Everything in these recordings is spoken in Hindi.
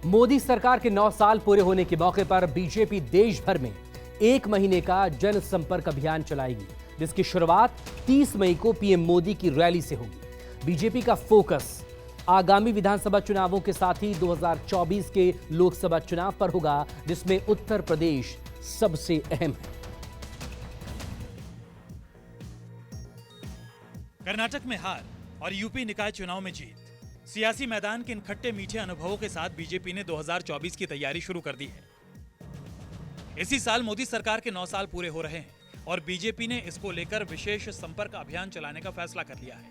मोदी सरकार के 9 साल पूरे होने के मौके पर बीजेपी देश भर में 1 महीने का जनसंपर्क अभियान चलाएगी, जिसकी शुरुआत 30 मई को पीएम मोदी की रैली से होगी। बीजेपी का फोकस आगामी विधानसभा चुनावों के साथ ही 2024 के लोकसभा चुनाव पर होगा, जिसमें उत्तर प्रदेश सबसे अहम है। कर्नाटक में हार और यूपी निकाय चुनाव में जीत, सियासी मैदान के इन खट्टे मीठे अनुभवों के साथ बीजेपी ने 2024 की तैयारी शुरू कर दी है। इसी साल मोदी सरकार के 9 साल पूरे हो रहे हैं और बीजेपी ने इसको लेकर विशेष संपर्क अभियान चलाने का फैसला कर लिया है।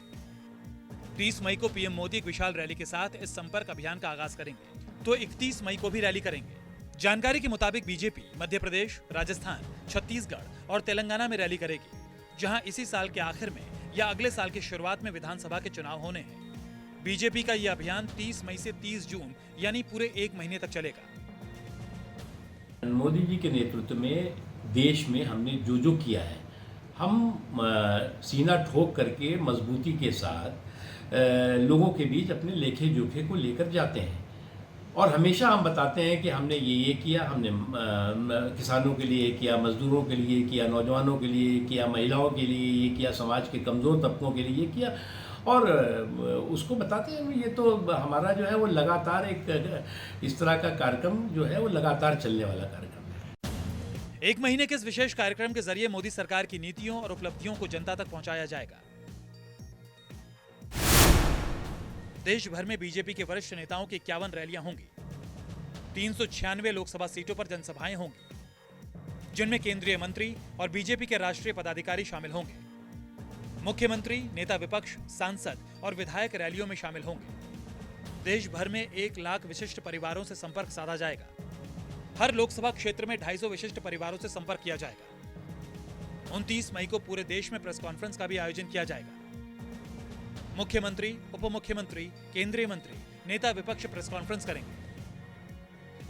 30 मई को पीएम मोदी एक विशाल रैली के साथ इस संपर्क अभियान का आगाज करेंगे, तो 31 मई को भी रैली करेंगे। जानकारी के मुताबिक बीजेपी मध्य प्रदेश, राजस्थान, छत्तीसगढ़ और तेलंगाना में रैली करेगी, जहां इसी साल के आखिर में या अगले साल की शुरुआत में विधानसभा के चुनाव होने हैं। बीजेपी का यह अभियान 30 मई से 30 जून यानी पूरे 1 महीने तक चलेगा। मोदी जी के नेतृत्व में देश में हमने जो किया है, हम सीना ठोक करके मजबूती के साथ लोगों के बीच अपने लेखे जोखे को लेकर जाते हैं और हमेशा हम बताते हैं कि हमने ये किया, हमने किसानों के लिए किया, मजदूरों के लिए किया, नौजवानों के लिए किया, महिलाओं के लिए ये किया, समाज के कमज़ोर तबकों के लिए किया और उसको बताते हैं। ये तो हमारा जो है वो लगातार एक इस तरह का कार्यक्रम जो है वो लगातार चलने वाला कार्यक्रम है। 1 महीने के इस विशेष कार्यक्रम के जरिए मोदी सरकार की नीतियों और उपलब्धियों को जनता तक पहुंचाया जाएगा। देश भर में बीजेपी के वरिष्ठ नेताओं की 51 रैलियां होंगी। 396 लोकसभा सीटों पर जनसभाएं होंगी, जिनमें केंद्रीय मंत्री और बीजेपी के राष्ट्रीय पदाधिकारी शामिल होंगे। मुख्यमंत्री, नेता विपक्ष, सांसद और विधायक रैलियों में शामिल होंगे। देश भर में 1 लाख विशिष्ट परिवारों से संपर्क साधा जाएगा। हर लोकसभा क्षेत्र में 250 विशिष्ट परिवारों से संपर्क किया जाएगा। 29 मई को पूरे देश में प्रेस कॉन्फ्रेंस का भी आयोजन किया जाएगा। मुख्यमंत्री, उप मुख्यमंत्री, केंद्रीय मंत्री, नेता विपक्ष प्रेस कॉन्फ्रेंस करेंगे।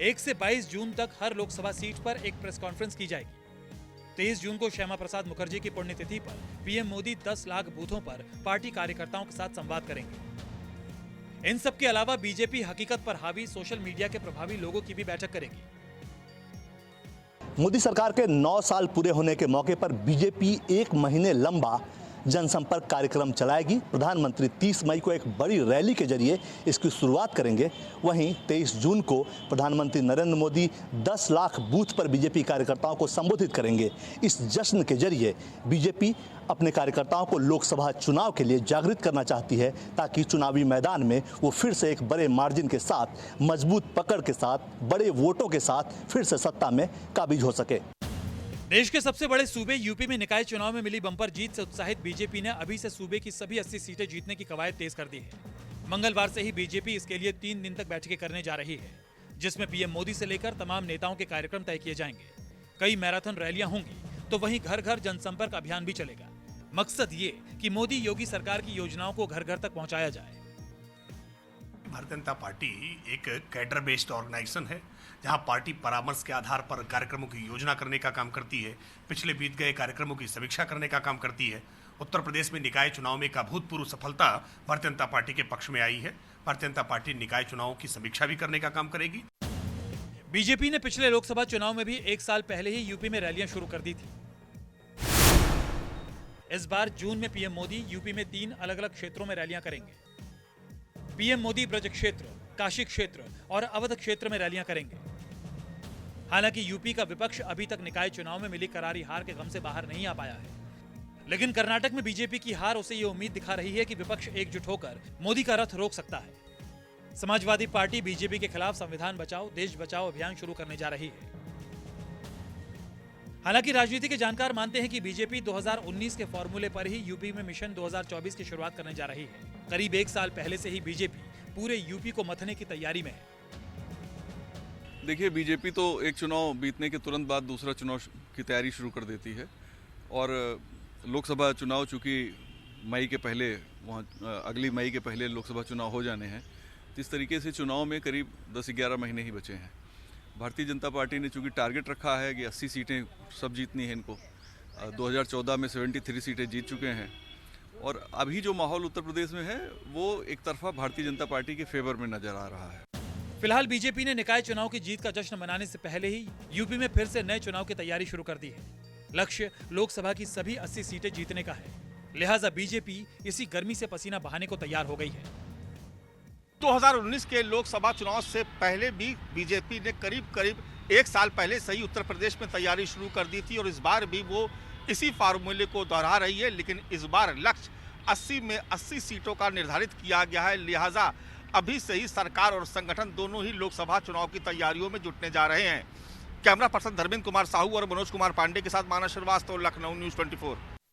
1 से 22 जून तक हर लोकसभा सीट पर एक प्रेस कॉन्फ्रेंस की जाएगी। 23 जून को श्यामा प्रसाद मुखर्जी की पुण्यतिथि पर पीएम मोदी 10 लाख बूथों पर पार्टी कार्यकर्ताओं के साथ संवाद करेंगे। इन सब के अलावा बीजेपी हकीकत पर हावी सोशल मीडिया के प्रभावी लोगों की भी बैठक करेगी। मोदी सरकार के 9 साल पूरे होने के मौके पर बीजेपी 1 महीने लंबा जनसंपर्क कार्यक्रम चलाएगी। प्रधानमंत्री 30 मई को एक बड़ी रैली के जरिए इसकी शुरुआत करेंगे। वहीं 23 जून को प्रधानमंत्री नरेंद्र मोदी 10 लाख बूथ पर बीजेपी कार्यकर्ताओं को संबोधित करेंगे। इस जश्न के जरिए बीजेपी अपने कार्यकर्ताओं को लोकसभा चुनाव के लिए जागृत करना चाहती है, ताकि चुनावी मैदान में वो फिर से एक बड़े मार्जिन के साथ, मजबूत पकड़ के साथ, बड़े वोटों के साथ फिर से सत्ता में काबिज हो सके। देश के सबसे बड़े सूबे यूपी में निकाय चुनाव में मिली बम्पर जीत से उत्साहित बीजेपी ने अभी से सूबे की सभी 80 सीटें जीतने की कवायद तेज कर दी है। मंगलवार से ही बीजेपी इसके लिए 3 दिन तक बैठकें करने जा रही है, जिसमें पीएम मोदी से लेकर तमाम नेताओं के कार्यक्रम तय किए जाएंगे। कई मैराथन रैलियां होंगी, तो वहीं घर घर जनसंपर्क अभियान भी चलेगा। मकसद ये कि मोदी योगी सरकार की योजनाओं को घर घर तक पहुंचाया जाए। भारतीय जनता पार्टी एक कैडर बेस्ड ऑर्गेनाइजेशन है, जहां पार्टी परामर्श के आधार पर कार्यक्रमों की योजना करने का काम करती है, पिछले बीत गए कार्यक्रमों की समीक्षा करने का काम करती है। उत्तर प्रदेश में निकाय चुनाव में एक अभूतपूर्व सफलता भारतीय जनता पार्टी के पक्ष में आई है। भारतीय जनता पार्टी निकाय चुनावों की समीक्षा भी करने का काम करेगी। बीजेपी ने पिछले लोकसभा चुनाव में भी 1 साल पहले ही यूपी में रैलियां शुरू कर दी थी। इस बार जून में पीएम मोदी यूपी में 3 अलग अलग क्षेत्रों में रैलियां करेंगे। पीएम मोदी ब्रज क्षेत्र, काशी क्षेत्र और अवध क्षेत्र में रैलियां करेंगे। हालांकि यूपी का विपक्ष अभी तक निकाय चुनाव में मिली करारी हार के गम से बाहर नहीं आ पाया है, लेकिन कर्नाटक में बीजेपी की हार उसे ये उम्मीद दिखा रही है कि विपक्ष एकजुट होकर मोदी का रथ रोक सकता है। समाजवादी पार्टी बीजेपी के खिलाफ संविधान बचाओ, देश बचाओ अभियान शुरू करने जा रही है। हालांकि राजनीति के जानकार मानते हैं कि बीजेपी 2019 के फॉर्मूले पर ही यूपी में मिशन 2024 की शुरुआत करने जा रही है। करीब 1 साल पहले से ही बीजेपी पूरे यूपी को मथने की तैयारी में है। देखिए, बीजेपी तो एक चुनाव बीतने के तुरंत बाद दूसरा चुनाव की तैयारी शुरू कर देती है और लोकसभा चुनाव चूँकि मई के पहले अगली मई के पहले लोकसभा चुनाव हो जाने हैं, तो इस तरीके से चुनाव में करीब 10-11 महीने ही बचे हैं। भारतीय जनता पार्टी ने चूँकि टारगेट रखा है कि 80 सीटें सब जीतनी है इनको। 2014 में 73 सीटें जीत चुके हैं और अभी जो माहौल उत्तर प्रदेश में है वो एक तरफा भारतीय जनता पार्टी के फेवर में नजर आ रहा है। फिलहाल बीजेपी ने निकाय चुनाव की जीत का जश्न मनाने से पहले ही यूपी में फिर से नए चुनाव की तैयारी शुरू कर दी है। लक्ष्य लोकसभा की सभी 80 सीटें जीतने का है, लिहाजा बीजेपी इसी गर्मी से पसीना बहाने को तैयार हो गई है। 2019 के लोकसभा चुनाव से पहले भी बीजेपी ने करीब एक साल पहले से ही उत्तर प्रदेश में तैयारी शुरू कर दी थी और इस बार भी वो इसी फार्मूले को दोहरा रही है, लेकिन इस बार लक्ष्य 80 में 80 सीटों का निर्धारित किया गया है। लिहाजा अभी से ही सरकार और संगठन दोनों ही लोकसभा चुनाव की तैयारियों में जुटने जा रहे हैं। कैमरा पर्सन धर्मेंद्र कुमार साहू और मनोज कुमार पांडे के साथ मानस श्रीवास्तव, लखनऊ, न्यूज़ 24।